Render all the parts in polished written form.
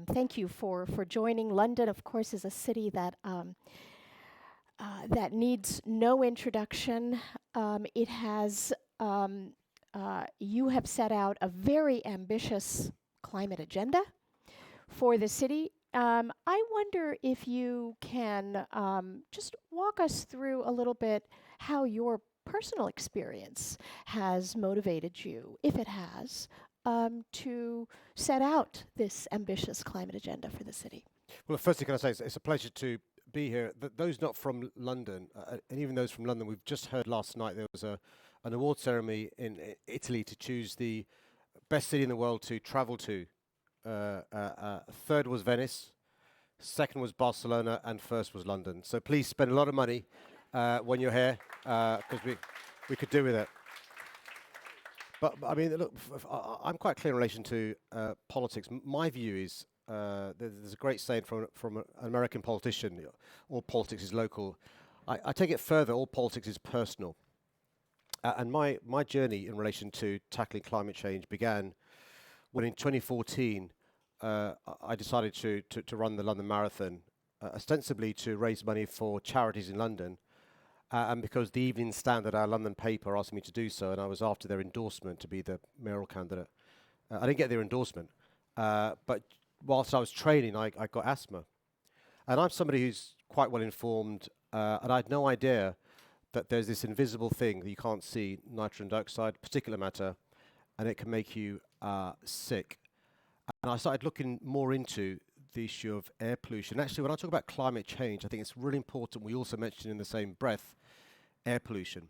Thank you for joining. London, of course, is a city that that needs no introduction. It has you have set out a very ambitious climate agenda for the city. I wonder if you can just walk us through a little bit how your personal experience has motivated you, if it has, to set out this ambitious climate agenda for the city. Well, firstly, can I say it's a pleasure to be here. Those not from London, and even those from London, we've just heard last night there was an award ceremony in Italy to choose the best city in the world to travel to. Third was Venice, second was Barcelona, and first was London. So please spend a lot of money when you're here, because we could do with it. But I mean, look, I'm quite clear in relation to politics. My view is there's a great saying from an American politician: "All politics is local." I take it further: all politics is personal. And my journey in relation to tackling climate change began when, in 2014, I decided to run the London Marathon, ostensibly to raise money for charities in London. And because the Evening Standard, our London paper, asked me to do so, and I was after their endorsement to be the mayoral candidate. I didn't get their endorsement, but whilst I was training, I got asthma. And I'm somebody who's quite well informed, and I had no idea that there's this invisible thing that you can't see, nitrogen dioxide, particulate matter, and it can make you sick. And I started looking more into the issue of air pollution. Actually, when I talk about climate change, I think it's really important we also mention in the same breath air pollution.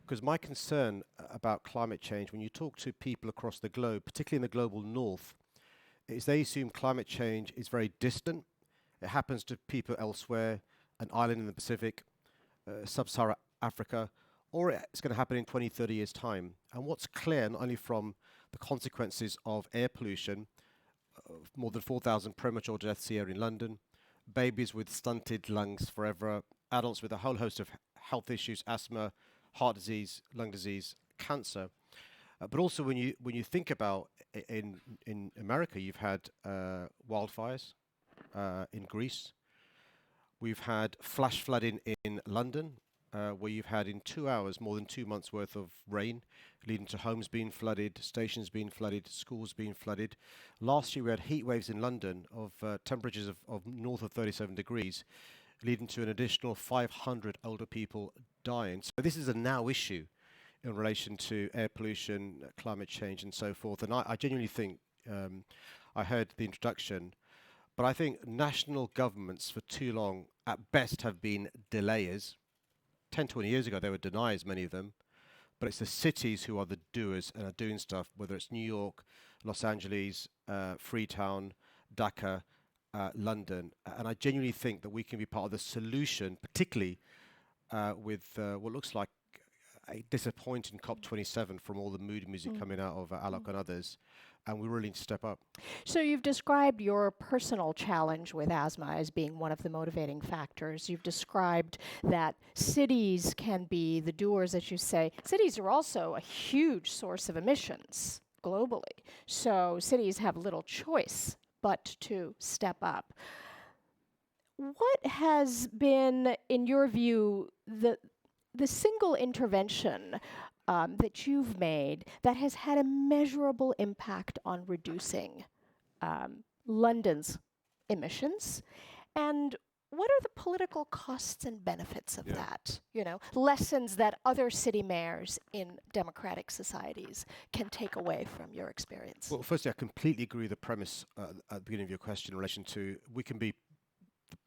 Because my concern about climate change, when you talk to people across the globe, particularly in the global north, is they assume climate change is very distant. It happens to people elsewhere, an island in the Pacific, sub-Saharan Africa, or it's going to happen in 20, 30 years' time. And what's clear, not only from the consequences of air pollution, more than 4,000 premature deaths here in London, babies with stunted lungs forever, adults with a whole host of health issues, asthma, heart disease, lung disease, cancer. But also when you think about in America, you've had wildfires in Greece. We've had flash flooding in London, where you've had in 2 hours more than 2 months worth of rain, leading to homes being flooded, stations being flooded, schools being flooded. Last year we had heat waves in London of temperatures of north of 37 degrees, leading to an additional 500 older people dying. So this is a now issue in relation to air pollution, climate change and so forth. And I genuinely think, I heard the introduction, but I think national governments for too long at best have been delayers. 10, 20 years ago, they were deniers, many of them. But it's the cities who are the doers and are doing stuff, whether it's New York, Los Angeles, Freetown, Dhaka, London. And I genuinely think that we can be part of the solution, particularly with what looks like a disappointing COP27 from all the moody music coming out of Alok and others. And we really need to step up. So you've described your personal challenge with asthma as being one of the motivating factors. You've described that cities can be the doers, as you say. Cities are also a huge source of emissions globally. So cities have little choice but to step up. What has been, in your view, the single intervention that you've made that has had a measurable impact on reducing London's emissions? And what are the political costs and benefits of that? You know, lessons that other city mayors in democratic societies can take away from your experience. Well, firstly, I completely agree with the premise at the beginning of your question in relation to we can be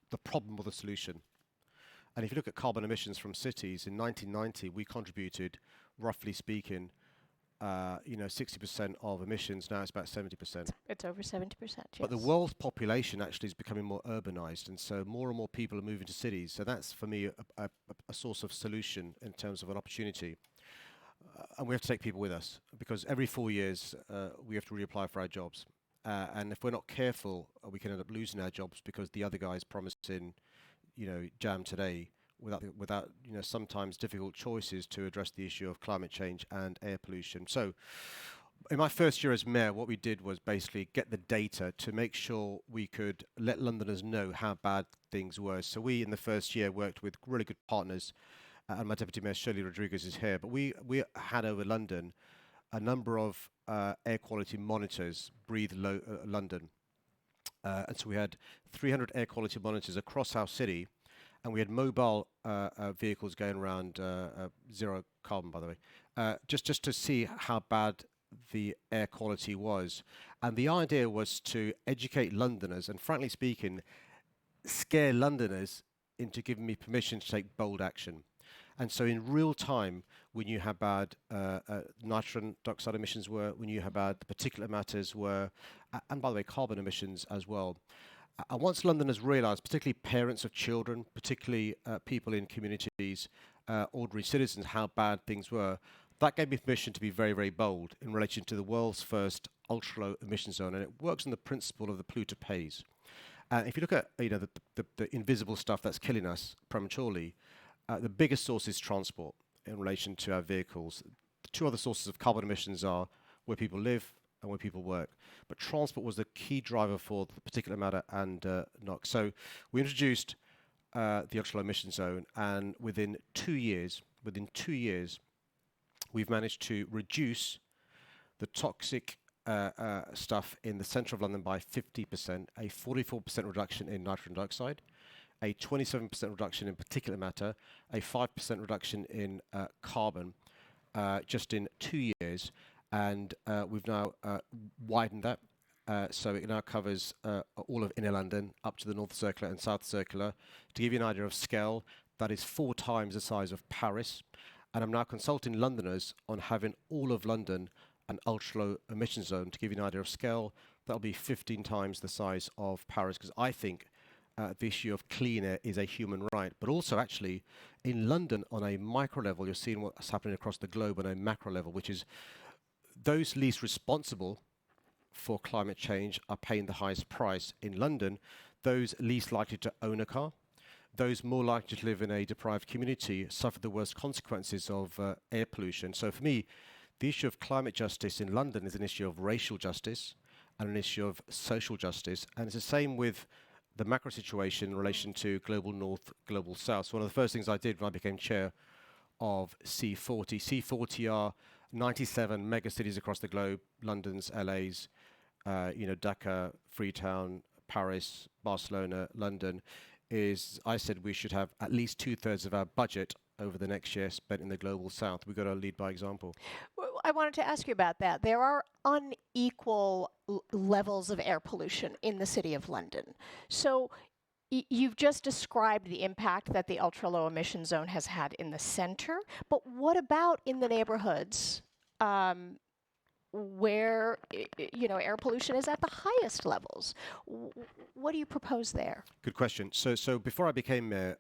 the problem or the solution. And if you look at carbon emissions from cities, in 1990, we contributed, roughly speaking, 60% of emissions. Now it's about 70%. It's over 70%, yes. But the world's population actually is becoming more urbanized, and so more and more people are moving to cities. So that's, for me, a source of solution in terms of an opportunity. And we have to take people with us, because every 4 years, we have to reapply for our jobs. And if we're not careful, we can end up losing our jobs because the other guys promising jam today without sometimes difficult choices to address the issue of climate change and air pollution. So In my first year as mayor, what we did was basically get the data to make sure we could let Londoners know how bad things were. So we, in the first year, worked with really good partners, and my deputy mayor Shirley Rodriguez is here. But we had over London a number of air quality monitors, London, and so we had 300 air quality monitors across our city, and we had mobile vehicles going around, zero carbon, by the way, just to see how bad the air quality was. And the idea was to educate Londoners, and frankly speaking, scare Londoners into giving me permission to take bold action. And so in real time, we knew how bad nitrogen dioxide emissions were, we knew how bad the particulate matters were, and by the way, carbon emissions as well. And once Londoners realised, particularly parents of children, particularly people in communities, ordinary citizens, how bad things were, that gave me permission to be very, very bold in relation to the world's first ultra-low emission zone. And it works on the principle of the polluter pays. If you look at the invisible stuff that's killing us prematurely, the biggest source is transport in relation to our vehicles. The two other sources of carbon emissions are where people live and where people work. But transport was the key driver for the particulate matter and NOx. So we introduced the ultra-low emission zone, and within 2 years, we've managed to reduce the toxic stuff in the centre of London by 50%, a 44% reduction in nitrogen dioxide, a 27% reduction in particulate matter, a 5% reduction in carbon just in 2 years. And we've now widened that. So it now covers all of inner London up to the North Circular and South Circular. To give you an idea of scale, that is 4 times the size of Paris. And I'm now consulting Londoners on having all of London an ultra-low emission zone. To give you an idea of scale, that'll be 15 times the size of Paris, because I think the issue of clean air is a human right. But also, actually, in London, on a micro level, you're seeing what's happening across the globe on a macro level, which is those least responsible for climate change are paying the highest price. In London, those least likely to own a car, those more likely to live in a deprived community, suffer the worst consequences of air pollution. So for me, the issue of climate justice in London is an issue of racial justice and an issue of social justice. And it's the same with the macro situation in relation to global north, global south. So one of the first things I did when I became chair of C40. C40 are 97 mega cities across the globe: London's, LA's, Dhaka, Freetown, Paris, Barcelona, London. I said we should have at least 2/3 of our budget over the next year spent in the global south. We've got to lead by example. Well, I wanted to ask you about that. There are unequal levels of air pollution in the City of London. So you've just described the impact that the ultra-low emission zone has had in the center, but what about in the neighborhoods where air pollution is at the highest levels? What do you propose there? Good question. So before I became mayor,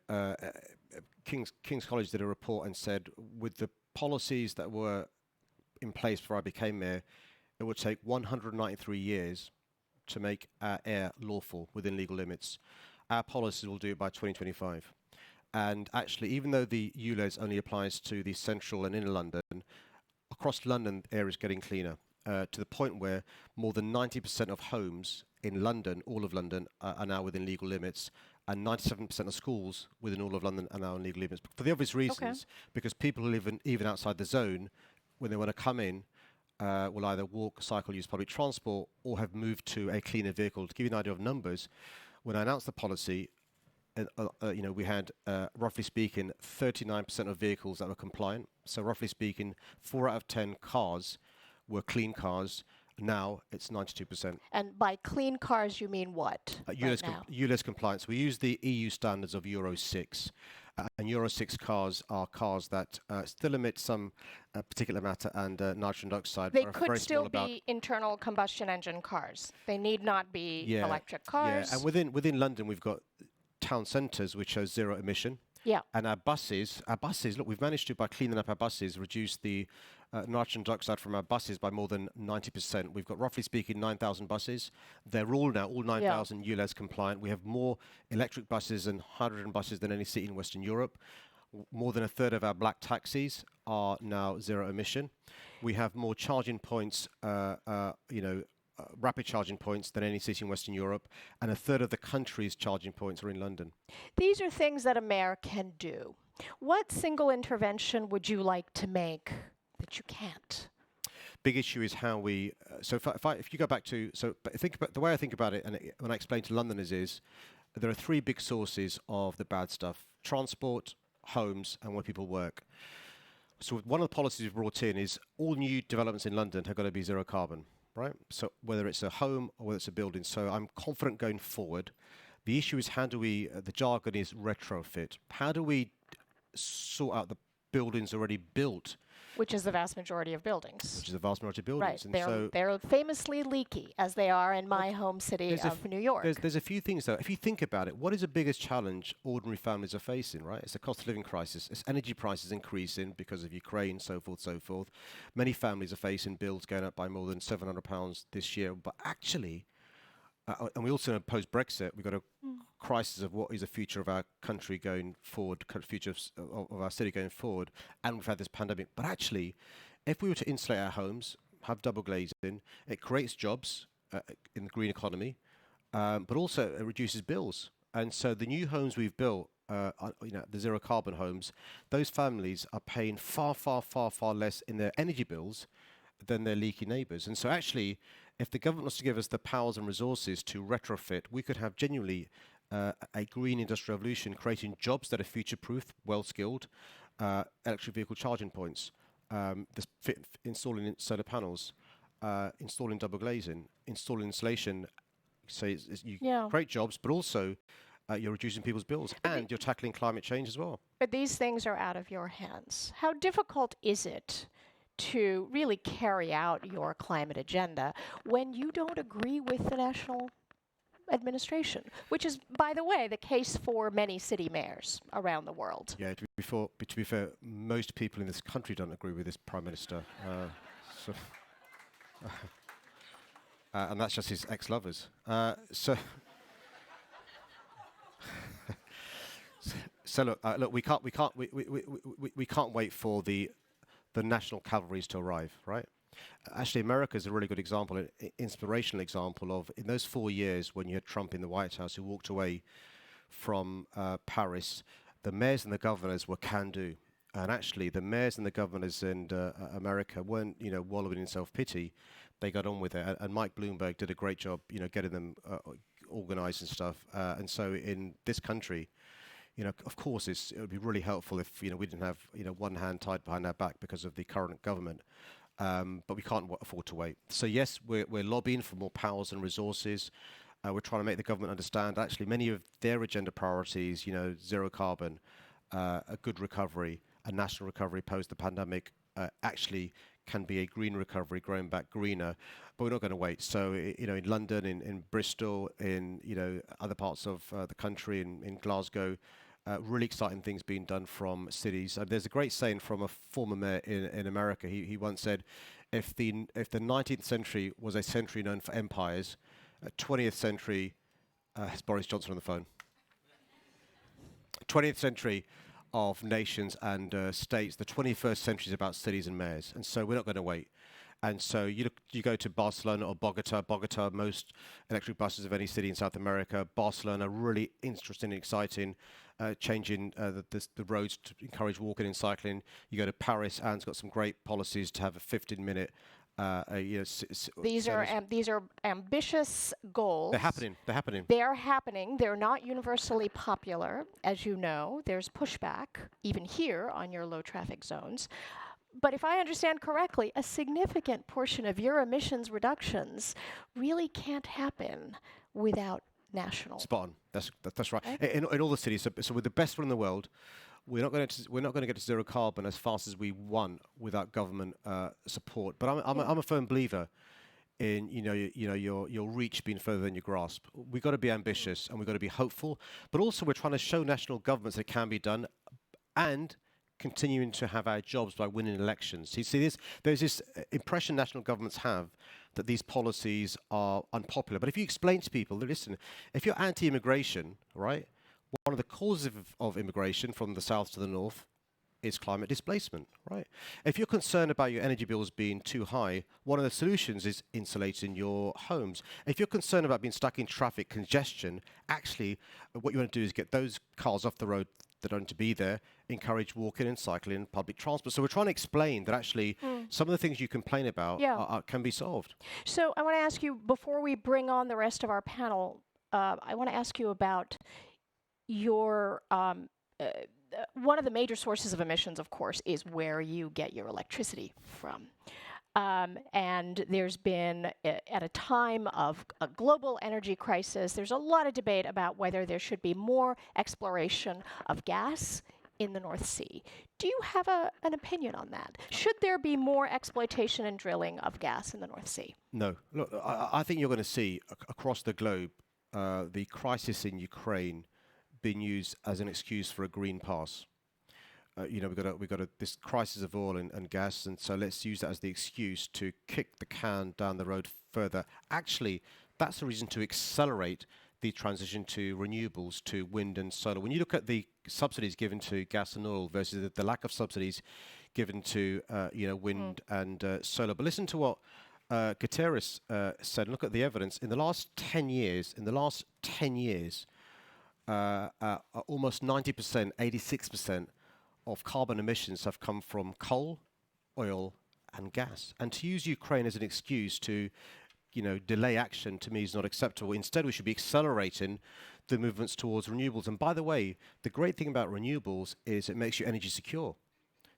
King's College did a report and said, with the policies that were in place before I became mayor, it would take 193 years to make our air lawful within legal limits. Our policies will do it by 2025. And actually, even though the ULEZ only applies to the central and inner London, across London, air is getting cleaner, to the point where more than 90% of homes in London, all of London, are now within legal limits, and 97% of schools within all of London are now in legal limits. For the obvious reasons, because people who live even outside the zone, when they want to come in, will either walk, cycle, use public transport, or have moved to a cleaner vehicle. To give you an idea of numbers, when I announced the policy, we had, roughly speaking, 39% of vehicles that were compliant. So roughly speaking, 4 out of 10 cars were clean cars. Now it's 92%. And by clean cars, you mean what? ULEZ compliance. We use the EU standards of Euro 6. And Euro 6 cars are cars that still emit some particulate matter and nitrogen dioxide. They could still be internal combustion engine cars. They need not be electric cars. Yeah, and within London, we've got town centres which are zero emission. Yeah. And our buses, look, we've managed to, by cleaning up our buses, reduce the nitrogen dioxide from our buses by more than 90%. We've got, roughly speaking, 9,000 buses. They're all 9,000 ULEZ compliant. We have more electric buses and hydrogen buses than any city in Western Europe. More than a third of our black taxis are now zero emission. We have more charging points, rapid charging points than any city in Western Europe, and a third of the country's charging points are in London. These are things that a mayor can do. What single intervention would you like to make that you can't? Big issue is how we. If you go back to think about the way I think about it, and when I explain to Londoners is, there are three big sources of the bad stuff: transport, homes, and where people work. So one of the policies we've brought in is all new developments in London have got to be zero carbon, right? So whether it's a home or whether it's a building. So I'm confident going forward. The issue is how do we, the jargon is retrofit. How do we sort out the buildings already built? Which is the vast majority of buildings. Which is the vast majority of buildings. Right, And they're famously leaky, as they are in my home city of New York. There's a few things, though. If you think about it, what is the biggest challenge ordinary families are facing, right? It's the cost of living crisis. It's energy prices increasing because of Ukraine, so forth, so forth. Many families are facing bills going up by more than £700 this year. But actually, and we also know post-Brexit, we've got a crisis of what is the future of our country going forward, future of our city going forward, and we've had this pandemic. But actually, if we were to insulate our homes, have double glazing, it creates jobs in the green economy, but also it reduces bills. And so the new homes we've built, the zero carbon homes, those families are paying far, far, far, far less in their energy bills than their leaky neighbours. And so actually, if the government was to give us the powers and resources to retrofit, we could have genuinely a green industrial revolution, creating jobs that are future-proof, well-skilled, electric vehicle charging points, installing solar panels, installing double glazing, installing insulation. So you create jobs, but also you're reducing people's bills, and you're tackling climate change as well. But these things are out of your hands. How difficult is it to really carry out your climate agenda when you don't agree with the national administration, which is, by the way, the case for many city mayors around the world? Yeah, to be fair, most people in this country don't agree with this Prime Minister. And that's just his ex-lovers. So look, we can't wait for the national cavalries to arrive, right? Actually, America is a really good example, an inspirational example of, in those 4 years when you had Trump in the White House who walked away from Paris, the mayors and the governors were can-do. And actually, the mayors and the governors in America weren't, wallowing in self-pity. They got on with it. And Mike Bloomberg did a great job, getting them organized and stuff. And so in this country, of course, it would be really helpful if, we didn't have, one hand tied behind our back because of the current government. But we can't afford to wait. So yes, we're lobbying for more powers and resources. We're trying to make the government understand actually many of their agenda priorities, zero carbon, a good recovery, a national recovery post the pandemic, actually can be a green recovery, growing back greener. But we're not going to wait. So, in London, in Bristol, in, other parts of the country, in Glasgow, really exciting things being done from cities. There's a great saying from a former mayor in America. He once said, if the 19th century was a century known for empires, 20th century has Boris Johnson on the phone. 20th century of nations and states. The 21st century is about cities and mayors. And so we're not going to wait. And so you go to Barcelona or Bogota, most electric buses of any city in South America. Barcelona, really interesting and exciting, changing the roads to encourage walking and cycling. You go to Paris, Anne's got some great policies to have a 15-minute. These are ambitious goals. They're happening. They are happening. They're not universally popular, as you know. There's pushback, even here on your low traffic zones. But if I understand correctly, a significant portion of your emissions reductions really can't happen without national. Spot on. That's right. In all the cities. So we're the best one in the world. We're not going to get to zero carbon as fast as we want without government support. But I'm a firm believer in your reach being further than your grasp. We've got to be ambitious and we've got to be hopeful. But also we're trying to show national governments that it can be done, and continuing to have our jobs by winning elections. You see, there's this impression national governments have that these policies are unpopular. But if you explain to people, listen, if you're anti-immigration, right, one of the causes of immigration from the south to the north is climate displacement, right? If you're concerned about your energy bills being too high, one of the solutions is insulating your homes. If you're concerned about being stuck in traffic congestion, actually, what you want to do is get those cars off the road that don't need to be there, encourage walking and cycling and public transport. So we're trying to explain that actually some of the things you complain about can be solved. So I want to ask you, before we bring on the rest of our panel, I want to ask you about your one of the major sources of emissions, of course, is where you get your electricity from. And there's been, at a time of a global energy crisis, there's a lot of debate about whether there should be more exploration of gas in the North Sea. Do you have an opinion on that? Should there be more exploitation and drilling of gas in the North Sea? No. Look, I think you're going to see across the globe the crisis in Ukraine being used as an excuse for a green pass. We've got this crisis of oil and gas, and so let's use that as the excuse to kick the can down the road further. Actually, that's a reason to accelerate the transition to renewables, to wind and solar. When you look at the subsidies given to gas and oil versus the lack of subsidies given to wind and solar, but listen to what Guterres said. Look at the evidence. In the last 10 years, almost 90%, 86% of carbon emissions have come from coal, oil, and gas. And to use Ukraine as an excuse to, delay action, to me is not acceptable. Instead, we should be accelerating the movements towards renewables. And by the way, the great thing about renewables is it makes you energy secure.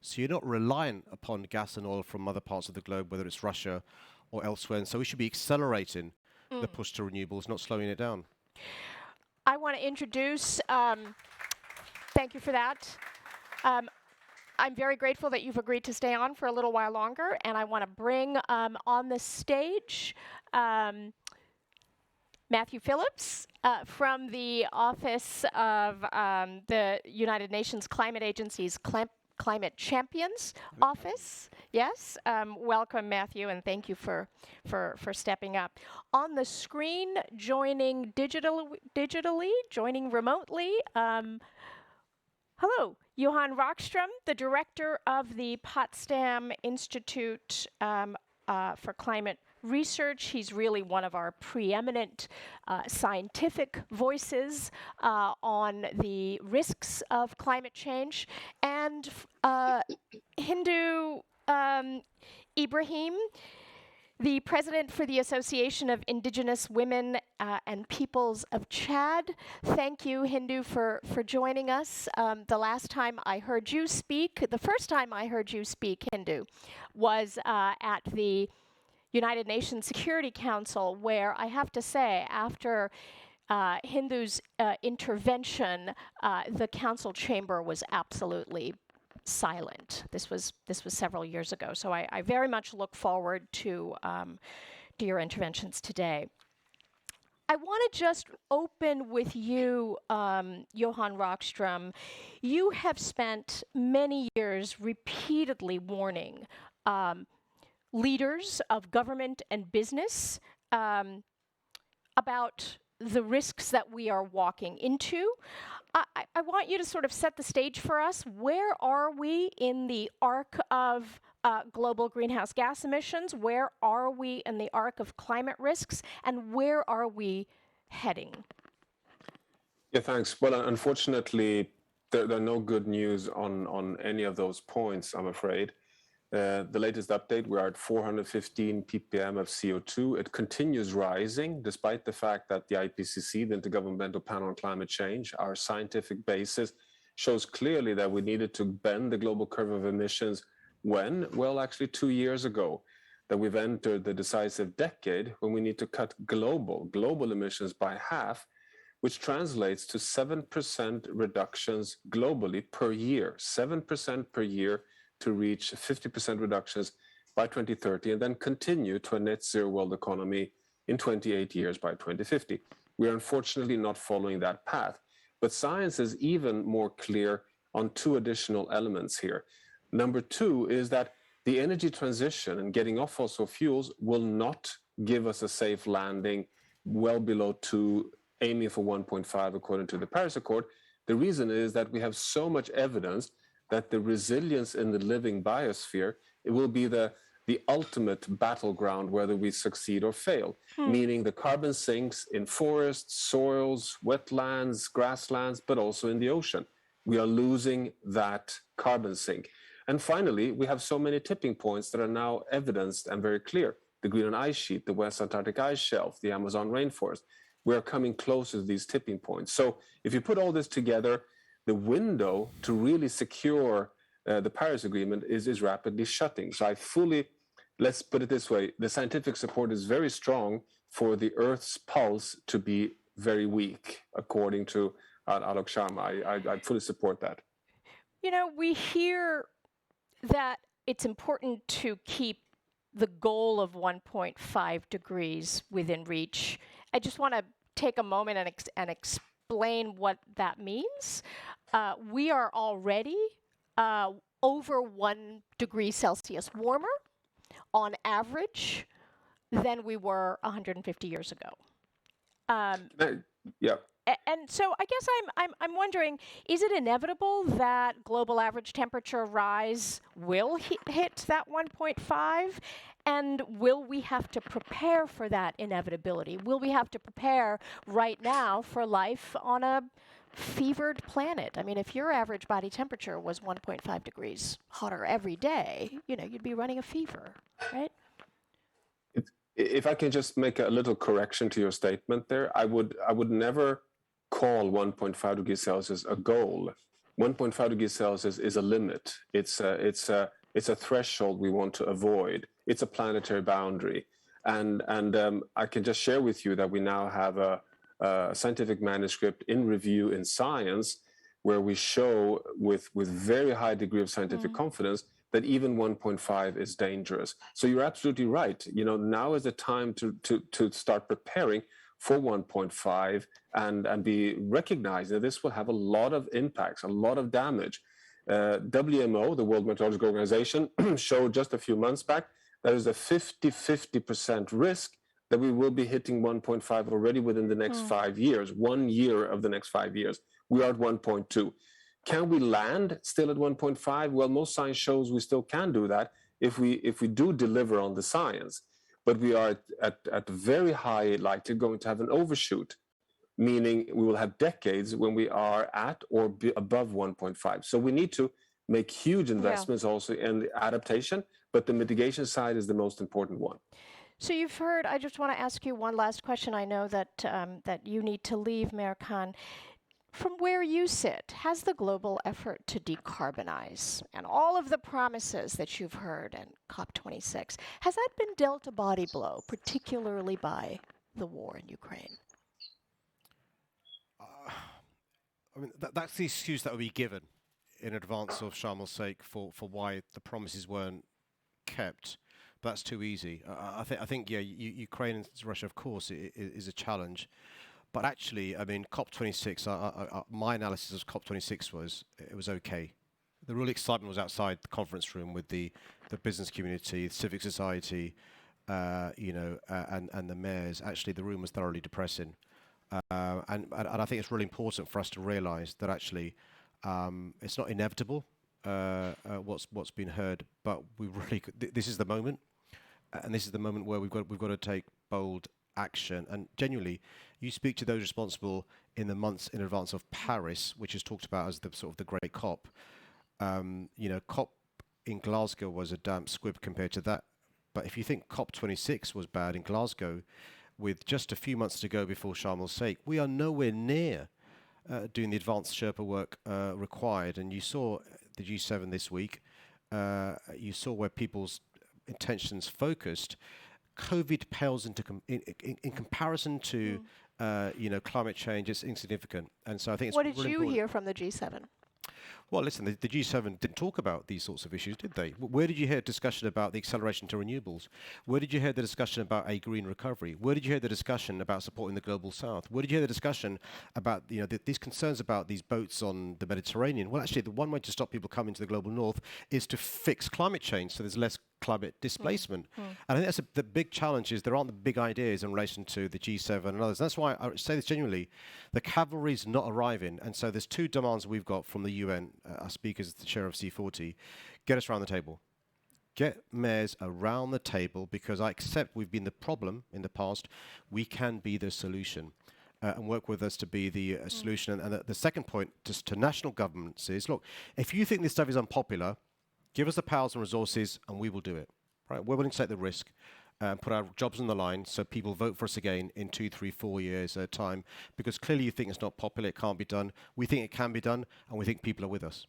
So you're not reliant upon gas and oil from other parts of the globe, whether it's Russia or elsewhere. And so we should be accelerating the push to renewables, not slowing it down. I want to introduce, thank you for that. I'm very grateful that you've agreed to stay on for a little while longer, and I want to bring on the stage Matthew Phillips from the Office of the United Nations Climate Agency's Climate Champions Office. Yes, welcome, Matthew, and thank you for stepping up. On the screen, joining digitally, joining remotely. Hello, Johan Rockström, the director of the Potsdam Institute for Climate Research. He's really one of our preeminent scientific voices on the risks of climate change. And Hindu Ibrahim, the president for the Association of Indigenous Women and Peoples of Chad. Thank you, Hindu, for joining us. The first time I heard you speak, Hindu, was at the United Nations Security Council, where I have to say, after Hindu's intervention, the council chamber was absolutely silent. This was several years ago, so I very much look forward to your interventions today. I want to just open with you, Johan Rockström. You have spent many years repeatedly warning leaders of government and business about the risks that we are walking into. I want you to sort of set the stage for us. Where are we in the arc of global greenhouse gas emissions? Where are we in the arc of climate risks? And where are we heading? Yeah, thanks. Well, unfortunately, there are no good news on any of those points, I'm afraid. The latest update, we're at 415 ppm of CO2. It continues rising, despite the fact that the IPCC, the Intergovernmental Panel on Climate Change, our scientific basis, shows clearly that we needed to bend the global curve of emissions when? Well, actually 2 years ago, that we've entered the decisive decade when we need to cut global emissions by half, which translates to 7% reductions globally per year, 7% per year, to reach 50% reductions by 2030 and then continue to a net zero world economy in 28 years by 2050. We are unfortunately not following that path, but science is even more clear on two additional elements here. Number two is that the energy transition and getting off fossil fuels will not give us a safe landing well below 2, aiming for 1.5 according to the Paris Accord. The reason is that we have so much evidence that the resilience in the living biosphere, it will be the ultimate battleground whether we succeed or fail, meaning the carbon sinks in forests, soils, wetlands, grasslands, but also in the ocean. We are losing that carbon sink. And finally, we have so many tipping points that are now evidenced and very clear. The Greenland ice sheet, the West Antarctic ice shelf, the Amazon rainforest. We are coming closer to these tipping points. So if you put all this together, the window to really secure the Paris Agreement is rapidly shutting. So let's put it this way, the scientific support is very strong for the Earth's pulse to be very weak, according to Alok Sharma. I fully support that. You know, we hear that it's important to keep the goal of 1.5 degrees within reach. I just want to take a moment and explain what that means. We are already over 1 degree Celsius warmer on average than we were 150 years ago. Yeah. And so I guess I'm wondering, is it inevitable that global average temperature rise will hit that 1.5? And will we have to prepare for that inevitability? Will we have to prepare right now for life on a fevered planet? I mean, if your average body temperature was 1.5 degrees hotter every day, you know, you'd be running a fever, right? If I can just make a little correction to your statement there, I would never call 1.5 degrees Celsius a goal. 1.5 degrees Celsius is a limit. It's a threshold we want to avoid. It's a planetary boundary. And I can just share with you that we now have a scientific manuscript in review in Science where we show with very high degree of scientific confidence that even 1.5 is dangerous. So you're absolutely right. You know, now is the time to start preparing for 1.5 and be recognized that this will have a lot of impacts, a lot of damage. WMO, the World Meteorological Organization, showed just a few months back that there's a 50% risk that we will be hitting 1.5 already within the next 5 years, 1 year of the next 5 years. We are at 1.2. Can we land still at 1.5? Well, most science shows we still can do that if we do deliver on the science. But we are at very high likely going to have an overshoot, meaning we will have decades when we are at or above 1.5. So we need to make huge investments also in the adaptation, but the mitigation side is the most important one. So you've heard, I just want to ask you one last question. I know that that you need to leave, Meher Khan. From where you sit, has the global effort to decarbonize and all of the promises that you've heard in COP26, has that been dealt a body blow, particularly by the war in Ukraine? I mean, that's the excuse that would be given in advance of Sharm el-Sheikh for why the promises weren't kept. But that's too easy. I think, yeah, Ukraine and Russia, of course, is a challenge. But actually, I mean, COP26, my analysis of COP26 was it was okay. The real excitement was outside the conference room with the business community, civic society, and the mayors. Actually, the room was thoroughly depressing. And I think it's really important for us to realise that actually it's not inevitable what's been heard, but we really this is the moment, and this is the moment where we've got to take bold action. And genuinely, you speak to those responsible in the months in advance of Paris, which is talked about as the sort of the great COP. COP in Glasgow was a damp squib compared to that. But if you think COP26 was bad in Glasgow, with just a few months to go before Sharm el-Sheikh, we are nowhere near doing the advanced Sherpa work required. And you saw the G7 this week. You saw where people's intentions focused. COVID pales in comparison to climate change. It's insignificant, and so I think it's. What did really you important. hear from the G7? Well, listen, the G7 didn't talk about these sorts of issues, did they? Where did you hear discussion about the acceleration to renewables? Where did you hear the discussion about a green recovery? Where did you hear the discussion about supporting the global south? Where did you hear the discussion about these concerns about these boats on the Mediterranean? Well, actually, the one way to stop people coming to the global north is to fix climate change, so there's less climate displacement. And I think that's the big challenge is there aren't the big ideas in relation to the G7 and others. That's why I say this genuinely, the cavalry's not arriving. And so there's two demands we've got from the UN, our speakers, the chair of C40, get us around the table. Get mayors around the table, because I accept we've been the problem in the past. We can be the solution. And work with us to be the solution. And the second point just to national governments is, look, if you think this stuff is unpopular, give us the powers and resources and we will do it. Right? We're willing to take the risk and put our jobs on the line so people vote for us again in 2, 3, 4 years at a time, because clearly you think it's not popular, it can't be done. We think it can be done, and we think people are with us.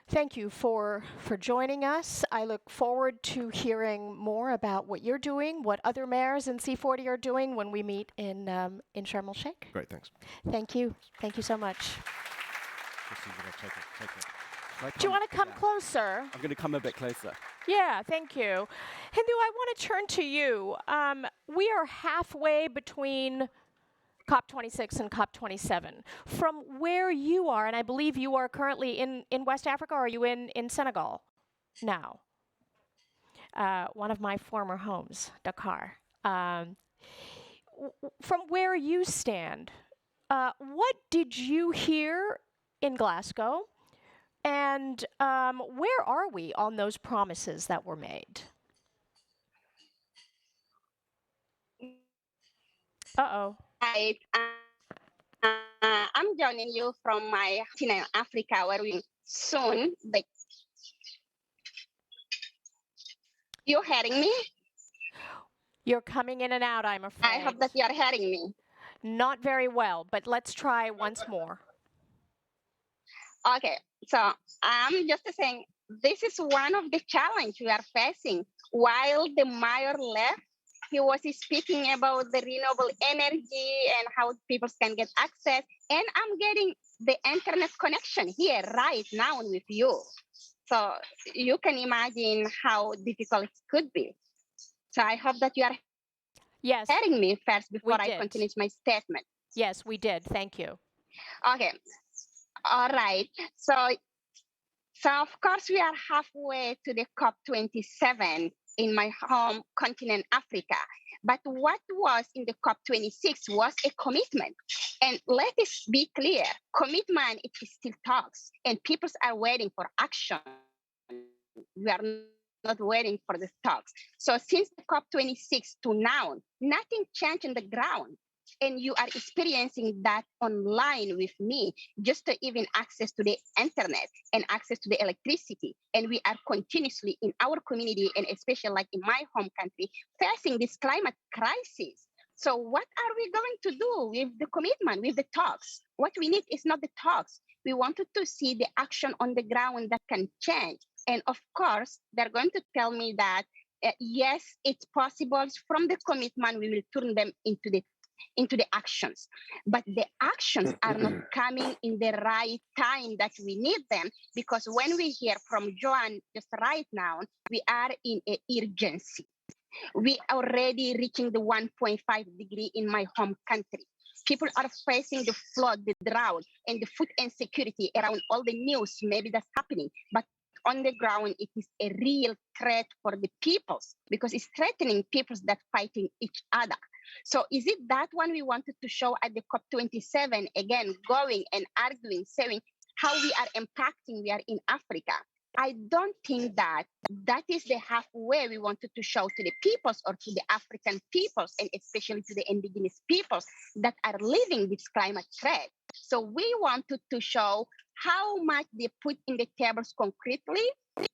Thank you for joining us. I look forward to hearing more about what you're doing, what other mayors in C40 are doing when we meet in Sharm el Sheikh. Great, thanks. Thank you. Thank you so much. Take it. Do you want to come closer? I'm going to come a bit closer. Yeah, thank you. Hindu, I want to turn to you. We are halfway between COP26 and COP27. From where you are, and I believe you are currently in West Africa, or are you in Senegal now? One of my former homes, Dakar. From where you stand, what did you hear in Glasgow? And where are we on those promises that were made? Uh-oh. Right. I'm joining you from my continent, Africa, where we soon. Like, you hearing me? You're coming in and out, I'm afraid. I hope that you are hearing me. Not very well, but let's try once more. Okay, so I'm just saying this is one of the challenges we are facing. While the mayor left, he was speaking about the renewable energy and how people can get access. And I'm getting the internet connection here right now with you. So you can imagine how difficult it could be. So I hope that you are hearing me first before I continue my statement. Yes, we did. Thank you. Okay. All right. So of course, we are halfway to the COP27 in my home continent, Africa. But what was in the COP26 was a commitment. And let us be clear, commitment it is still talks, and people are waiting for action. We are not waiting for the talks. So since the COP26 to now, nothing changed on the ground. And you are experiencing that online with me, just to even access to the internet and access to the electricity. And we are continuously in our community, and especially like in my home country, facing this climate crisis. So what are we going to do with the commitment, with the talks? What we need is not the talks. We wanted to see the action on the ground that can change. And of course, they're going to tell me that, yes, it's possible. From the commitment, we will turn them into the actions. But the actions are not coming in the right time that we need them, because when we hear from Joan just right now, we are in an urgency. We are already reaching the 1.5 degree in my home country. People are facing the flood, the drought, and the food insecurity around all the news. Maybe that's happening, but on the ground, it is a real threat for the peoples, because it's threatening peoples that fighting each other. So is it that one we wanted to show at the COP27, again, going and arguing, saying how we are impacting, we are in Africa? I don't think that is the halfway we wanted to show to the peoples, or to the African peoples, and especially to the indigenous peoples that are living this climate threat. So we wanted to show how much they put in the tables concretely,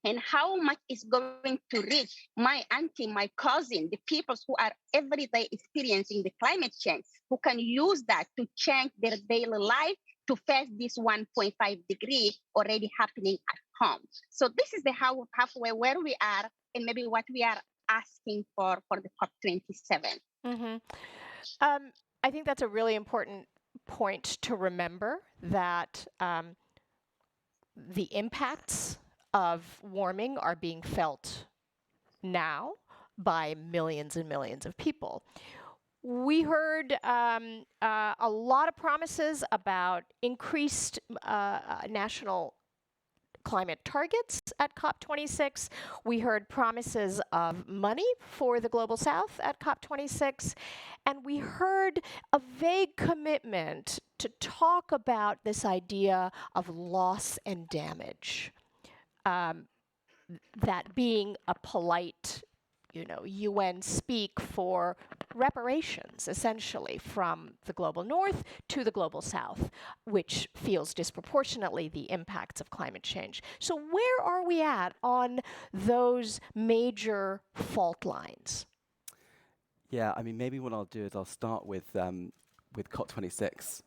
and how much is going to reach my auntie, my cousin, the people who are every day experiencing the climate change, who can use that to change their daily life to face this 1.5 degree already happening at home. So this is the halfway where we are, and maybe what we are asking for the COP27. Mm-hmm. I think that's a really important point to remember, that the impacts of warming are being felt now by millions and millions of people. We heard a lot of promises about increased national climate targets at COP26. We heard promises of money for the Global South at COP26. And we heard a vague commitment to talk about this idea of loss and damage. That being a polite, UN speak for reparations, essentially, from the global north to the global south, which feels disproportionately the impacts of climate change. So where are we at on those major fault lines? Yeah, I mean, maybe what I'll do is I'll start with COP26,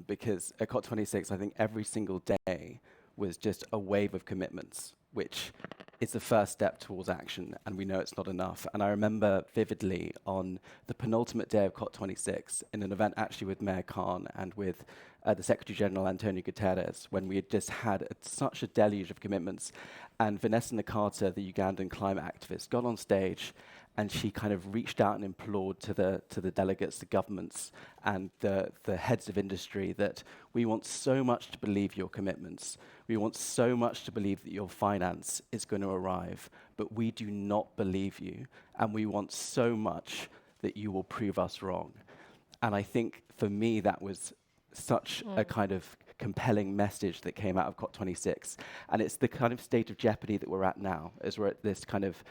because at COP26, I think every single day was just a wave of commitments, which is the first step towards action, and we know it's not enough. And I remember vividly on the penultimate day of COP26, in an event actually with Mayor Khan and with the Secretary General Antonio Guterres, when we had just had such a deluge of commitments, and Vanessa Nakata, the Ugandan climate activist, got on stage and she kind of reached out and implored to the delegates, the governments, and the heads of industry that we want so much to believe your commitments. We want so much to believe that your finance is going to arrive, but we do not believe you, and we want so much that you will prove us wrong. And I think for me that was such a kind of compelling message that came out of COP26. And it's the kind of state of jeopardy that we're at now, as we're at this kind of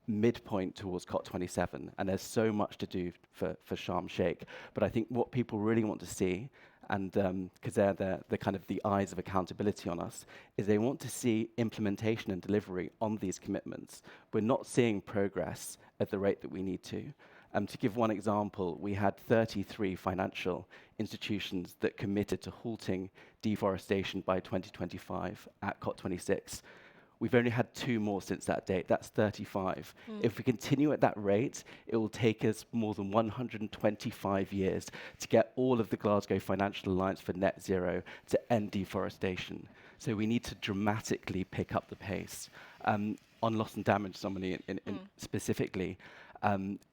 midpoint towards COP27, and there's so much to do for Sharm el-Sheikh. But I think what people really want to see, and because they're the kind of the eyes of accountability on us, is they want to see implementation and delivery on these commitments. We're not seeing progress at the rate that we need to. To give one example, we had 33 financial institutions that committed to halting deforestation by 2025 at COP26. We've only had 2 more since that date. That's 35. If we continue at that rate, it will take us more than 125 years to get all of the Glasgow Financial Alliance for Net Zero to end deforestation. So we need to dramatically pick up the pace. On loss and damage, somebody in specifically,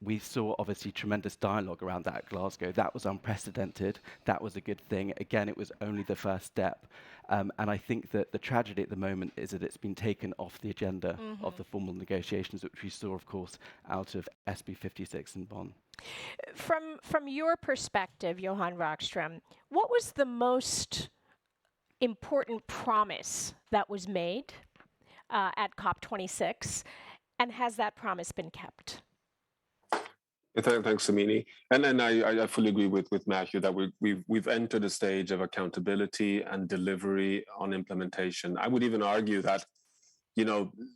we saw obviously tremendous dialogue around that at Glasgow. That was unprecedented. That was a good thing. Again, it was only the first step. And I think that the tragedy at the moment is that it's been taken off the agenda of the formal negotiations, which we saw, of course, out of SB 56 in Bonn. From your perspective, Johan Rockström, what was the most important promise that was made at COP26, and has that promise been kept? Thanks, Samini. And I fully agree with Matthew that we've entered a stage of accountability and delivery on implementation. I would even argue that,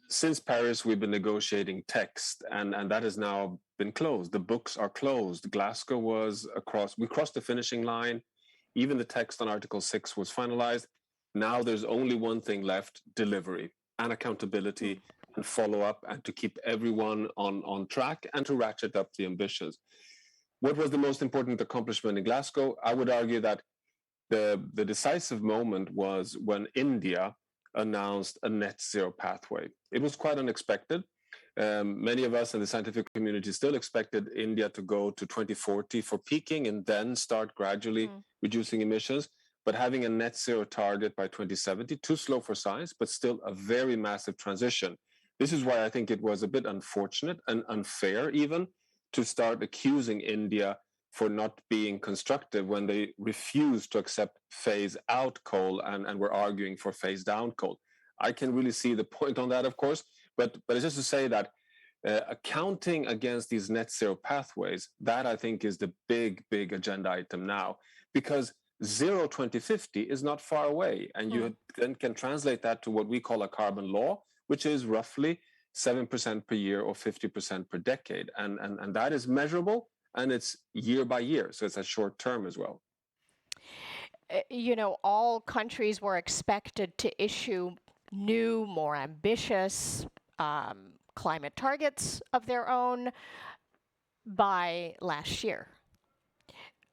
since Paris, we've been negotiating text, and that has now been closed. The books are closed. Glasgow we crossed the finishing line. Even the text on Article 6 was finalized. Now there's only one thing left: delivery and accountability and follow up, and to keep everyone on track and to ratchet up the ambitions. What was the most important accomplishment in Glasgow? I would argue that the decisive moment was when India announced a net zero pathway. It was quite unexpected. Many of us in the scientific community still expected India to go to 2040 for peaking and then start gradually reducing emissions. But having a net zero target by 2070, too slow for science, but still a very massive transition. This is why I think it was a bit unfortunate and unfair even to start accusing India for not being constructive when they refused to accept phase out coal and were arguing for phase down coal. I can really see the point on that, of course, but it's just to say that accounting against these net zero pathways, that I think is the big agenda item now, because 2050 is not far away, and you then can translate that to what we call a carbon law, which is roughly 7% per year or 50% per decade. And that is measurable, and it's year by year. So it's a short term as well. All countries were expected to issue new, more ambitious climate targets of their own by last year.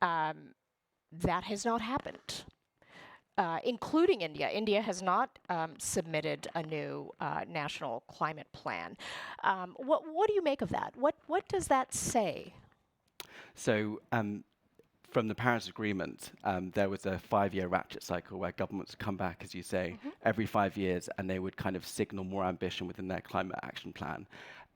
That has not happened. Including India. India has not submitted a new national climate plan. What do you make of that? What does that say? So from the Paris Agreement, there was a 5-year ratchet cycle where governments would come back, as you say, every 5 years, and they would kind of signal more ambition within their climate action plan.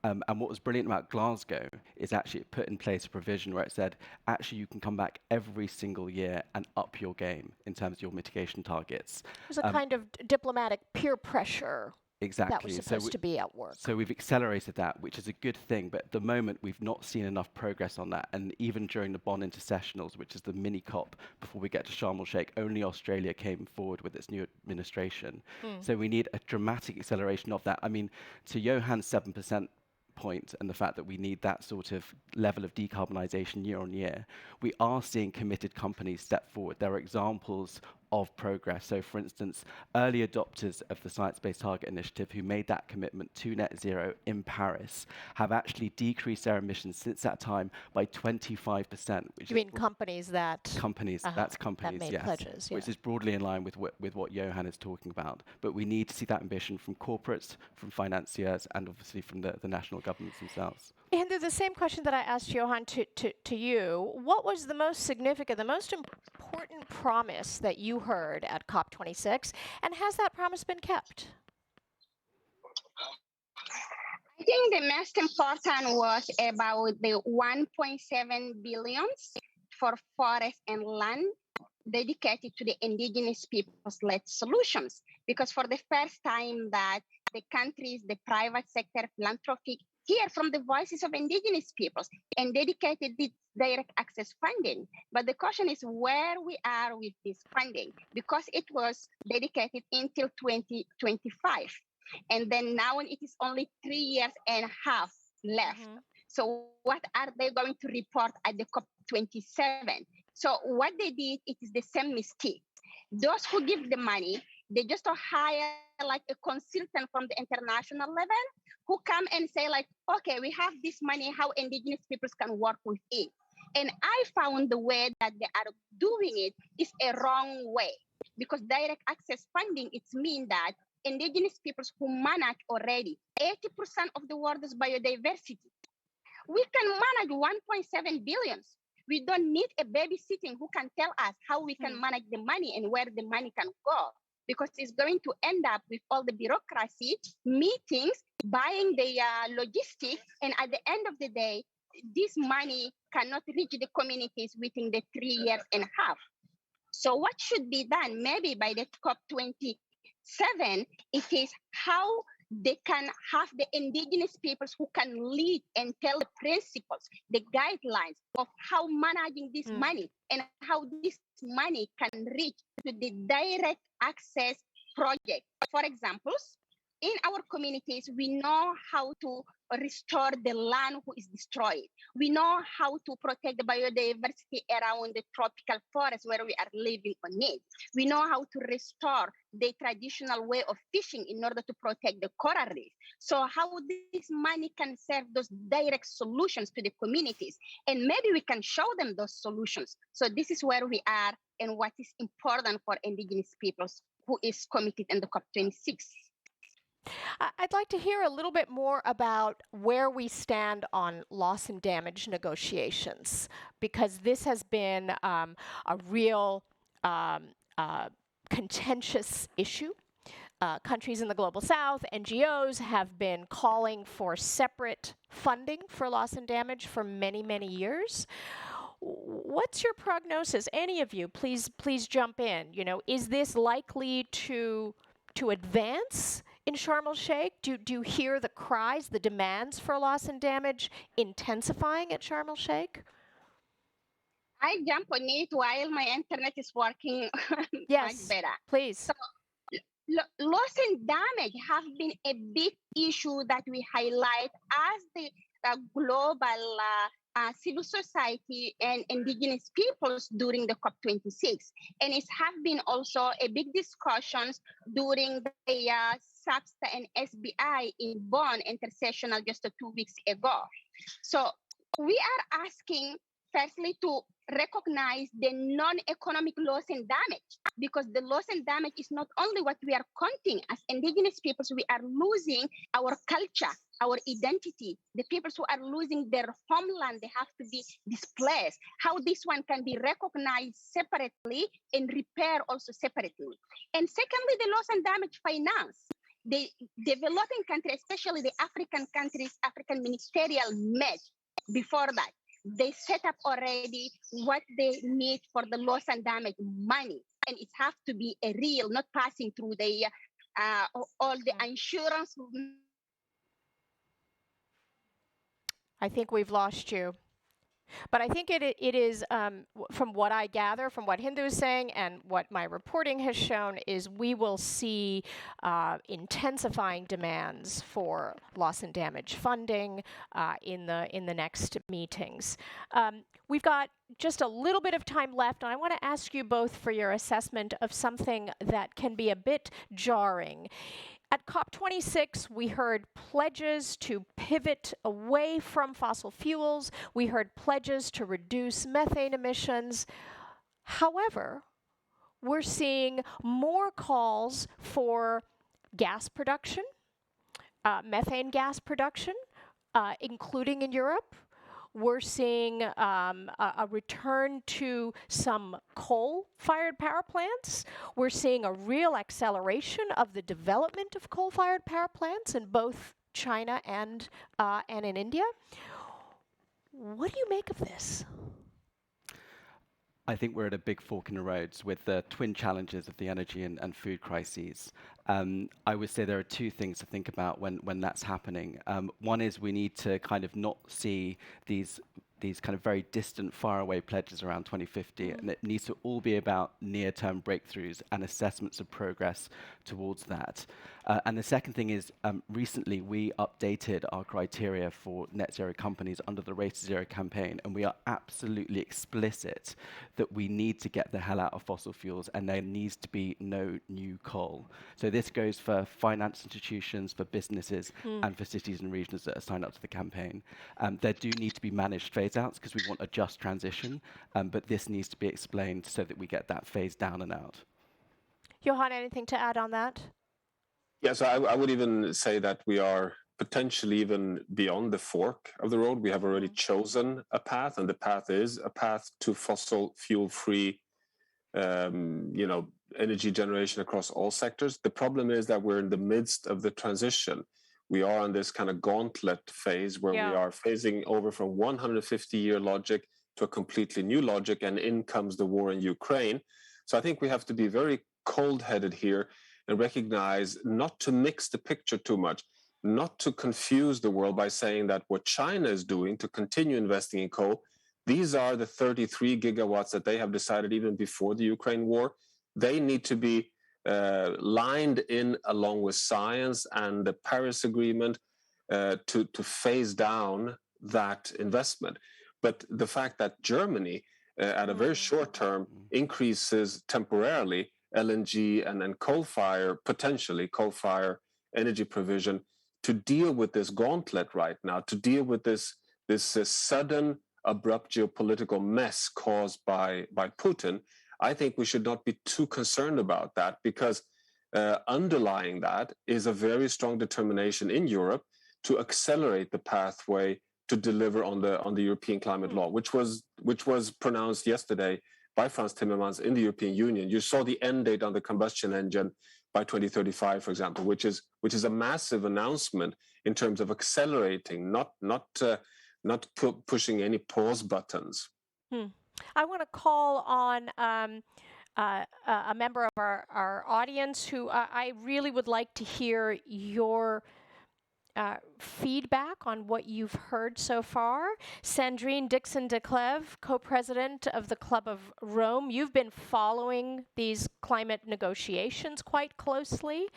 And what was brilliant about Glasgow is actually it put in place a provision where it said, actually, you can come back every single year and up your game in terms of your mitigation targets. It was a kind of diplomatic peer pressure Exactly. that was supposed to be at work. So we've accelerated that, which is a good thing. But at the moment, we've not seen enough progress on that. And even during the Bonn Intersessionals, which is the mini COP before we get to Sharm el-Sheikh, only Australia came forward with its new administration. So we need a dramatic acceleration of that. I mean, to Johan's 7% point and the fact that we need that sort of level of decarbonisation year on year, we are seeing committed companies step forward. There are examples of progress. So, for instance, early adopters of the Science-Based Target Initiative who made that commitment to net zero in Paris have actually decreased their emissions since that time by 25%. Which You mean companies that... Companies, that's companies, that made yes. pledges, yeah. Which is broadly in line with what Johan is talking about. But we need to see that ambition from corporates, from financiers, and obviously from the national governments themselves. And the same question that I asked Johan to you, what was the most significant, the most important promise that you heard at COP26, and has that promise been kept? I think the most important was about the 1.7 billion for forest and land dedicated to the indigenous peoples-led solutions. Because for the first time that the countries, the private sector, philanthropic, hear from the voices of indigenous peoples and dedicated this direct access funding. But the question is where we are with this funding, because it was dedicated until 2025. And then now it is only 3.5 years left. So what are they going to report at the COP27? So what they did, it is the same mistake. Those who give the money, they just hire like a consultant from the international level who come and say like, okay, we have this money, how indigenous peoples can work with it. And I found the way that they are doing it is a wrong way, because direct access funding, it means that indigenous peoples who manage already 80% of the world's biodiversity. We can manage 1.7 billion. We don't need a babysitting who can tell us how we can manage the money and where the money can go, because it's going to end up with all the bureaucracy, meetings, buying the logistics, and at the end of the day, this money cannot reach the communities within the 3.5 years. So what should be done? Maybe by the COP27, it is how they can have the indigenous peoples who can lead and tell the principles, the guidelines of how managing this money and how this money can reach to the direct access project. For example, in our communities, we know how to restore the land who is destroyed. We know how to protect the biodiversity around the tropical forest where we are living on it. We know how to restore the traditional way of fishing in order to protect the coral reef. So how this money can serve those direct solutions to the communities. And maybe we can show them those solutions. So this is where we are and what is important for indigenous peoples who is committed in the COP26. I'd like to hear a little bit more about where we stand on loss and damage negotiations, because this has been a real contentious issue. Countries in the Global South, NGOs, have been calling for separate funding for loss and damage for many, many years. What's your prognosis? Any of you, please jump in. You know, is this likely to advance in Sharm el-Sheikh? Do you hear the cries, the demands for loss and damage intensifying at Sharm el-Sheikh? I jump on it while my internet is working Yes, much better. Please. So, loss and damage have been a big issue that we highlight as the global civil society and indigenous peoples during the COP26. And it has been also a big discussions during the SAPSTA and SBI in Bonn Intersessional just 2 weeks ago. So we are asking firstly to recognize the non-economic loss and damage, because the loss and damage is not only what we are counting as indigenous peoples. We are losing our culture, our identity. The peoples who are losing their homeland, they have to be displaced. How this one can be recognized separately and repair also separately. And secondly, the loss and damage finance. The developing countries, especially the African countries, African ministerial met before that. They set up already what they need for the loss and damage money. And it has to be a real, not passing through the all the insurance. I think we've lost you. But I think it is, from what I gather, from what Hindu is saying and what my reporting has shown, is we will see intensifying demands for loss and damage funding in the next meetings. We've got just a little bit of time left, and I want to ask you both for your assessment of something that can be a bit jarring. At COP26, we heard pledges to pivot away from fossil fuels. We heard pledges to reduce methane emissions. However, we're seeing more calls for gas production, methane gas production, including in Europe. We're seeing a return to some coal-fired power plants. We're seeing a real acceleration of the development of coal-fired power plants in both China and in India. What do you make of this? I think we're at a big fork in the roads with the twin challenges of the energy and food crises. I would say there are two things to think about when that's happening. One is we need to kind of not see these kind of very distant, faraway pledges around 2050, and it needs to all be about near-term breakthroughs and assessments of progress towards that. And the second thing is, recently we updated our criteria for net zero companies under the Race to Zero campaign, and we are absolutely explicit that we need to get the hell out of fossil fuels, and there needs to be no new coal. So this goes for finance institutions, for businesses, and for cities and regions that are signed up to the campaign. There do need to be managed phase-outs because we want a just transition, but this needs to be explained so that we get that phase down and out. Johan, anything to add on that? Yes, I would even say that we are potentially even beyond the fork of the road. We have already chosen a path, and the path is a path to fossil fuel-free, energy generation across all sectors. The problem is that we're in the midst of the transition. We are on this kind of gauntlet phase where we are phasing over from 150-year logic to a completely new logic, and in comes the war in Ukraine. So I think we have to be very cold-headed here and recognize not to mix the picture too much, not to confuse the world by saying that what China is doing to continue investing in coal, these are the 33 gigawatts that they have decided even before the Ukraine war. They need to be lined in along with science and the Paris Agreement to phase down that investment. But the fact that Germany, at a very short term, increases temporarily LNG and then potentially coal-fire energy provision to deal with this gauntlet right now, to deal with this sudden, abrupt geopolitical mess caused by Putin, I think we should not be too concerned about that, because underlying that is a very strong determination in Europe to accelerate the pathway to deliver on the European climate law, which was pronounced yesterday by Frans Timmermans in the European Union. You saw the end date on the combustion engine by 2035, for example, which is a massive announcement in terms of accelerating, not pushing any pause buttons. I want to call on a member of our audience who I really would like to hear your feedback on what you've heard so far. Sandrine Dixon-de Clèves, co-president of the Club of Rome. You've been following these climate negotiations quite closely.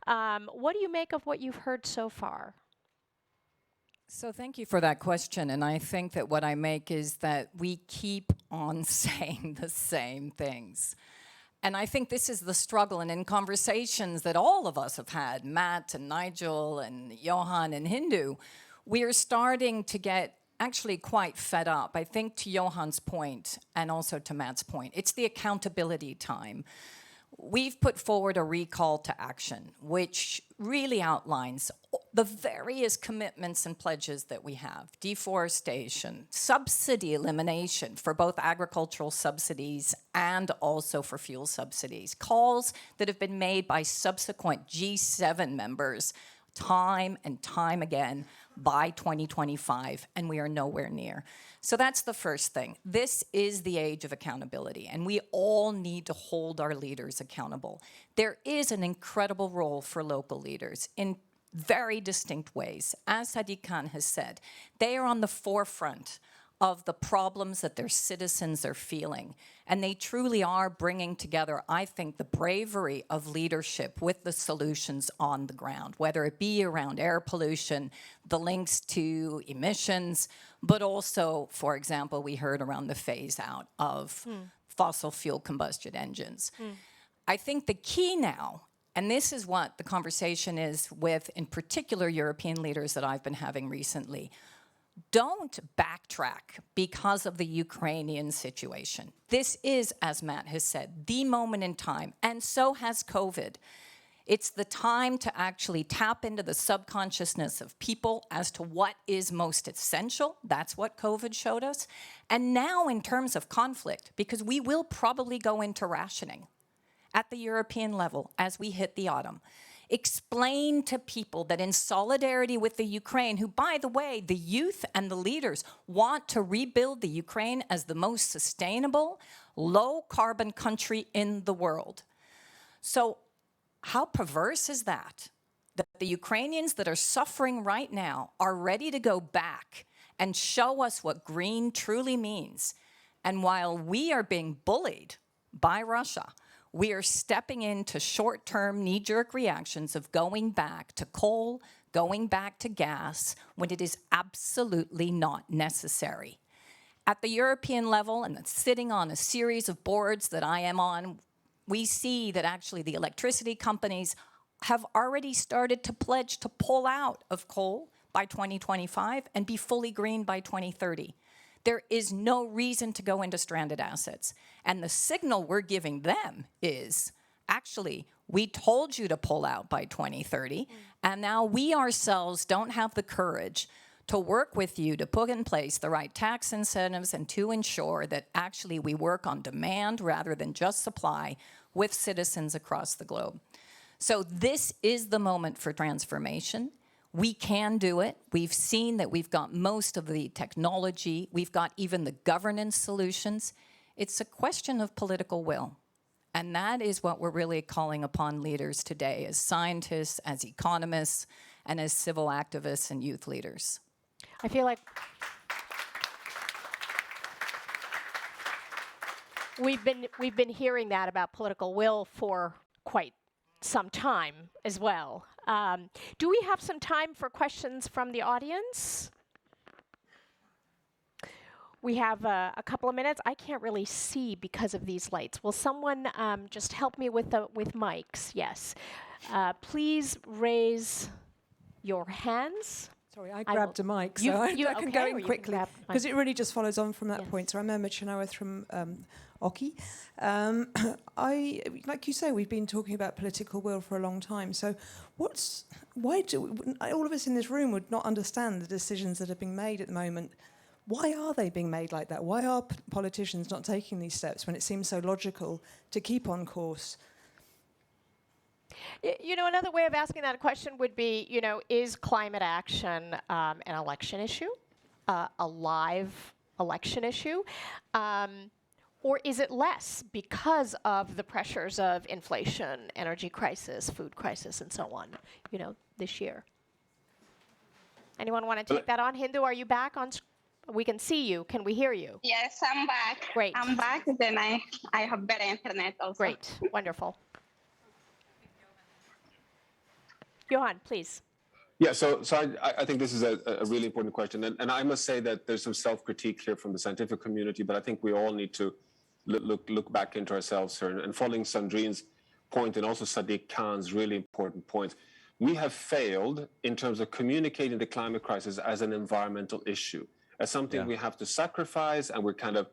What do you make of what you've heard so far? So thank you for that question. And I think that what I make is that we keep on saying the same things. And I think this is the struggle, and in conversations that all of us have had, Matt and Nigel and Johan and Hindu, we are starting to get actually quite fed up. I think to Johan's point and also to Matt's point, it's the accountability time. We've put forward a recall to action, which really outlines the various commitments and pledges that we have. Deforestation, subsidy elimination for both agricultural subsidies and also for fuel subsidies. Calls that have been made by subsequent G7 members time and time again by 2025, and we are nowhere near. So that's the first thing. This is the age of accountability, and we all need to hold our leaders accountable. There is an incredible role for local leaders in very distinct ways. As Sadiq Khan has said, they are on the forefront of the problems that their citizens are feeling. And they truly are bringing together, I think, the bravery of leadership with the solutions on the ground, whether it be around air pollution, the links to emissions, but also, for example, we heard around the phase out of fossil fuel combustion engines. I think the key now, and this is what the conversation is with, in particular, European leaders that I've been having recently, don't backtrack because of the Ukrainian situation. This is, as Matt has said, the moment in time, and so has COVID. It's the time to actually tap into the subconsciousness of people as to what is most essential. That's what COVID showed us. And now in terms of conflict, because we will probably go into rationing at the European level as we hit the autumn. Explain to people that in solidarity with the Ukraine, who, by the way, the youth and the leaders want to rebuild the Ukraine as the most sustainable, low-carbon country in the world. So how perverse is that? That the Ukrainians that are suffering right now are ready to go back and show us what green truly means. And while we are being bullied by Russia, we are stepping into short-term knee-jerk reactions of going back to coal, going back to gas, when it is absolutely not necessary. At the European level, and sitting on a series of boards that I am on, we see that actually the electricity companies have already started to pledge to pull out of coal by 2025 and be fully green by 2030. There is no reason to go into stranded assets. And the signal we're giving them is, actually, we told you to pull out by 2030, and now we ourselves don't have the courage to work with you to put in place the right tax incentives and to ensure that actually we work on demand rather than just supply with citizens across the globe. So this is the moment for transformation. We can do it. We've seen that we've got most of the technology. We've got even the governance solutions. It's a question of political will. And that is what we're really calling upon leaders today as scientists, as economists, and as civil activists and youth leaders. I feel like we've been hearing that about political will for quite some time as well. Do we have some time for questions from the audience? We have a couple of minutes. I can't really see because of these lights. Will someone just help me with mics? Yes. Please raise your hands. Sorry, I grabbed a mic, so I can go in quickly, because it really just follows on from that point. So I'm Emma Chenoweth from Oki. Like you say, we've been talking about political will for a long time. So why do all of us in this room would not understand the decisions that are being made at the moment? Why are they being made like that? Why are politicians not taking these steps when it seems so logical to keep on course? You know, another way of asking that question would be, you know, is climate action an election issue, a live election issue, or is it less because of the pressures of inflation, energy crisis, food crisis, and so on, you know, this year? Anyone want to take that on? Hindu, are you back on? We can see you. Can we hear you? Yes, I'm back. Great. I'm back. Then I have better internet also. Great. Wonderful. Johan, please. Yeah, so I think this is a really important question. And I must say that there's some self-critique here from the scientific community, but I think we all need to look back into ourselves here. And following Sandrine's point and also Sadiq Khan's really important point, we have failed in terms of communicating the climate crisis as an environmental issue. as something we have to sacrifice, and we're kind of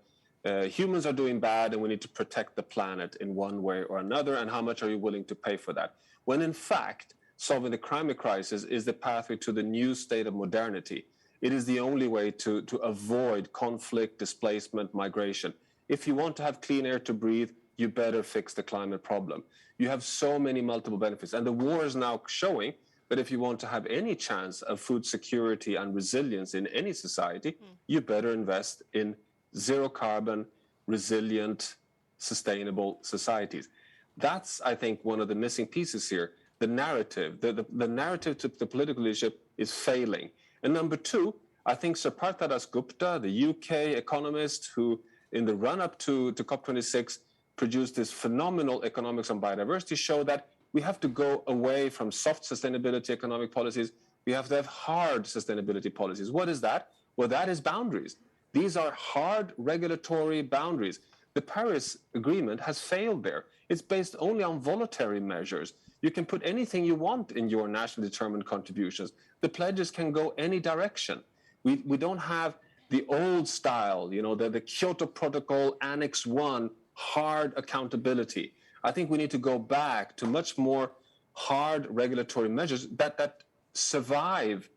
humans are doing bad and we need to protect the planet in one way or another, and how much are you willing to pay for that? When in fact, solving the climate crisis is the pathway to the new state of modernity. It is the only way to avoid conflict, displacement, migration. If you want to have clean air to breathe, you better fix the climate problem. You have so many multiple benefits. And the war is now showing that if you want to have any chance of food security and resilience in any society, you better invest in zero carbon, resilient, sustainable societies. That's, I think, one of the missing pieces here. The narrative, the narrative to the political leadership is failing. And number two, I think Sir Partha Dasgupta, the UK economist who in the run-up to COP26 produced this phenomenal Economics on Biodiversity, show that we have to go away from soft sustainability economic policies. We have to have hard sustainability policies. What is that? Well, that is boundaries. These are hard regulatory boundaries. The Paris Agreement has failed there. It's based only on voluntary measures. You can put anything you want in your nationally determined contributions. The pledges can go any direction. We don't have the old style, you know, the Kyoto Protocol Annex 1 hard accountability. I think we need to go back to much more hard regulatory measures that survive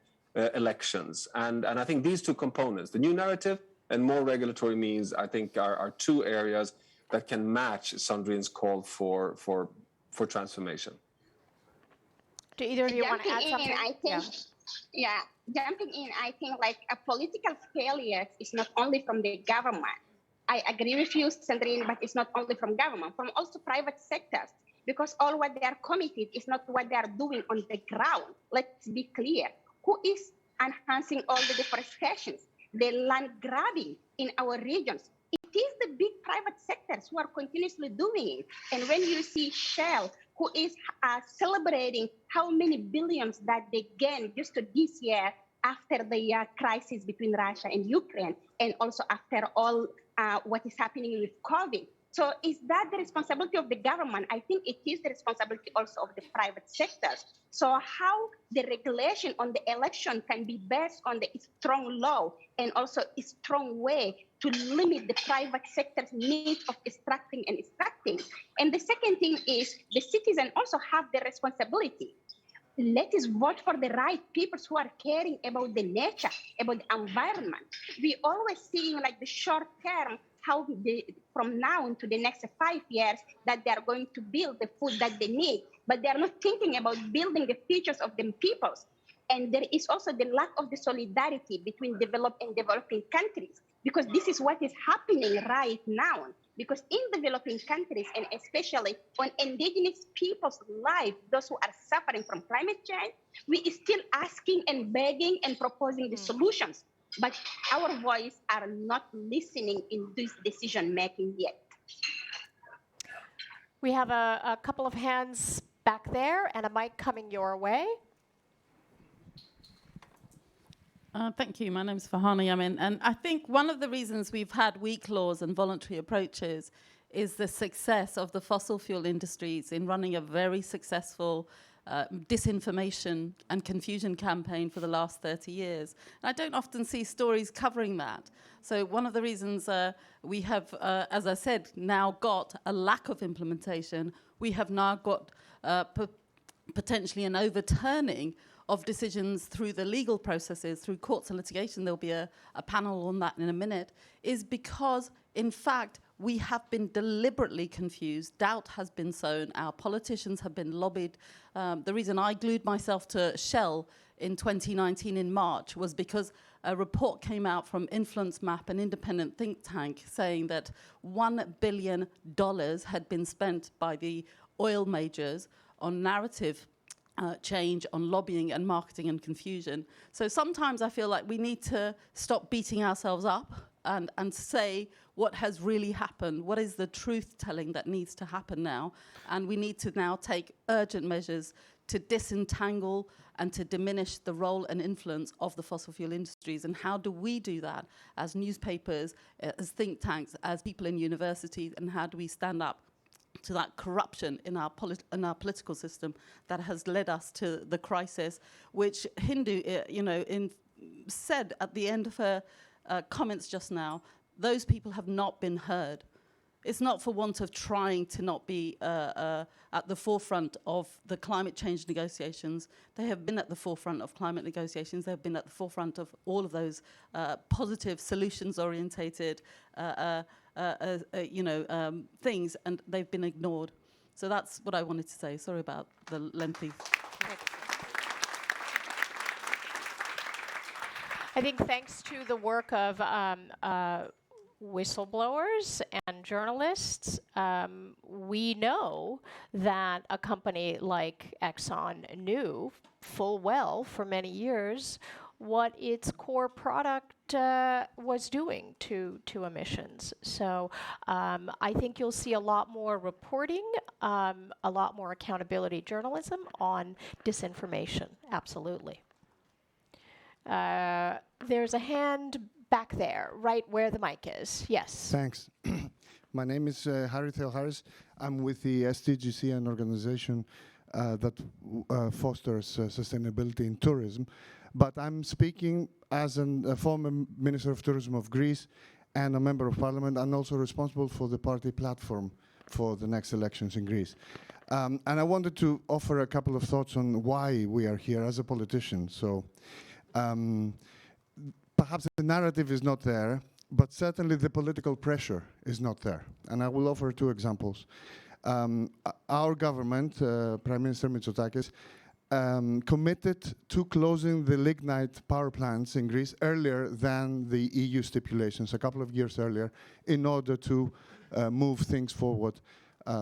elections. And I think these two components, the new narrative and more regulatory means, I think are two areas that can match Sandrine's call for transformation. Do either of you want to add something? Jumping in, I think like a political failure is not only from the government. I agree with you, Sandrine, but it's not only from government, from also private sectors, because all what they are committed is not what they are doing on the ground. Let's be clear. Who is enhancing all the deforestations, the land grabbing in our regions? It is the big private sectors who are continuously doing it. And when you see Shell, who is celebrating how many billions that they gained just this year after the crisis between Russia and Ukraine, and also after all what is happening with COVID. So is that the responsibility of the government? I think it is the responsibility also of the private sectors. So how the regulation on the election can be based on the strong law and also a strong way to limit the private sector's need of extracting and extracting. And the second thing is the citizens also have the responsibility. Let us vote for the right people who are caring about the nature, about the environment. We always seeing like the short term, how from now into the next 5 years that they are going to build the food that they need, but they are not thinking about building the futures of the peoples. And there is also the lack of the solidarity between developed and developing countries, because this is what is happening right now. Because in developing countries, and especially on indigenous people's life, those who are suffering from climate change, we are still asking and begging and proposing the solutions. But our voice are not listening in this decision making yet. We have a couple of hands back there and a mic coming your way. Thank you. My name's Fahani Yamin. And I think one of the reasons we've had weak laws and voluntary approaches is the success of the fossil fuel industries in running a very successful disinformation and confusion campaign for the last 30 years. And I don't often see stories covering that. So one of the reasons we have, as I said, now got a lack of implementation, we have now got potentially an overturning of decisions through the legal processes, through courts and litigation, there'll be a panel on that in a minute, is because, in fact, we have been deliberately confused. Doubt has been sown. Our politicians have been lobbied. The reason I glued myself to Shell in 2019 in March was because a report came out from Influence Map, an independent think tank, saying that $1 billion had been spent by the oil majors on narrative change, on lobbying and marketing and confusion. So sometimes I feel like we need to stop beating ourselves up and say what has really happened, what is the truth telling that needs to happen now, and we need to now take urgent measures to disentangle and to diminish the role and influence of the fossil fuel industries. And how do we do that as newspapers, as think tanks, as people in universities, and how do we stand up to that corruption in our political system that has led us to the crisis, which Hindu, said at the end of her comments just now, those people have not been heard. It's not for want of trying to not be at the forefront of the climate change negotiations. They have been at the forefront of climate negotiations. They have been at the forefront of all of those positive, solutions-orientated, things, and they've been ignored. So that's what I wanted to say. Sorry about the lengthy. I think thanks to the work of whistleblowers and journalists, we know that a company like Exxon knew full well for many years what its core product was doing to emissions. So I think you'll see a lot more reporting, a lot more accountability journalism on disinformation, absolutely. There's a hand back there, right where the mic is. Yes. Thanks. My name is Harry Theo Harris. I'm with the SDGC, an organization that fosters sustainability in tourism. But I'm speaking as a former Minister of Tourism of Greece and a Member of Parliament, and also responsible for the party platform for the next elections in Greece. And I wanted to offer a couple of thoughts on why we are here as a politician. So perhaps the narrative is not there, but certainly the political pressure is not there. And I will offer two examples. Our government, Prime Minister Mitsotakis, committed to closing the lignite power plants in Greece earlier than the EU stipulations, a couple of years earlier, in order to move things forward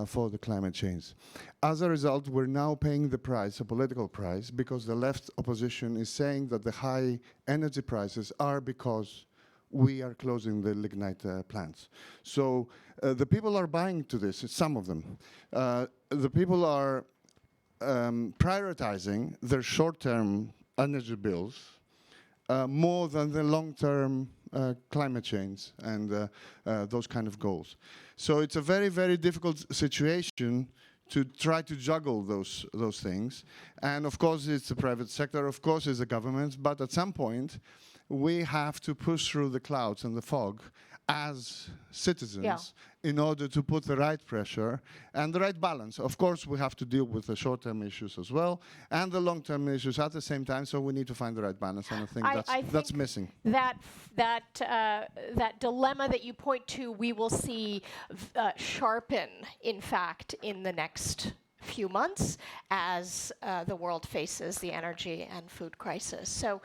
for the climate change. As a result, we're now paying the price, a political price, because the left opposition is saying that the high energy prices are because we are closing the lignite plants. So the people are buying to this, some of them. The people are prioritizing their short-term energy bills more than the long-term climate change and those kind of goals. So it's a very, very difficult situation to try to juggle those things. And of course, it's the private sector, of course, it's the government, but at some point, we have to push through the clouds and the fog as citizens in order to put the right pressure and the right balance. Of course, we have to deal with the short-term issues as well and the long-term issues at the same time, so we need to find the right balance, and I think that's missing. That dilemma that you point to, we will see sharpen, in fact, in the next few months as the world faces the energy and food crisis. So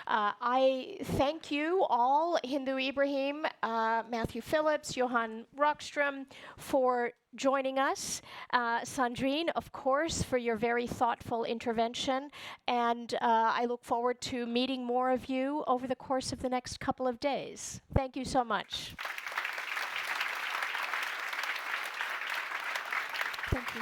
I thank you all, Hindu Ibrahim, Matthew Phillips, Johan Rockström, for joining us. Sandrine, of course, for your very thoughtful intervention. And I look forward to meeting more of you over the course of the next couple of days. Thank you so much. Thank you.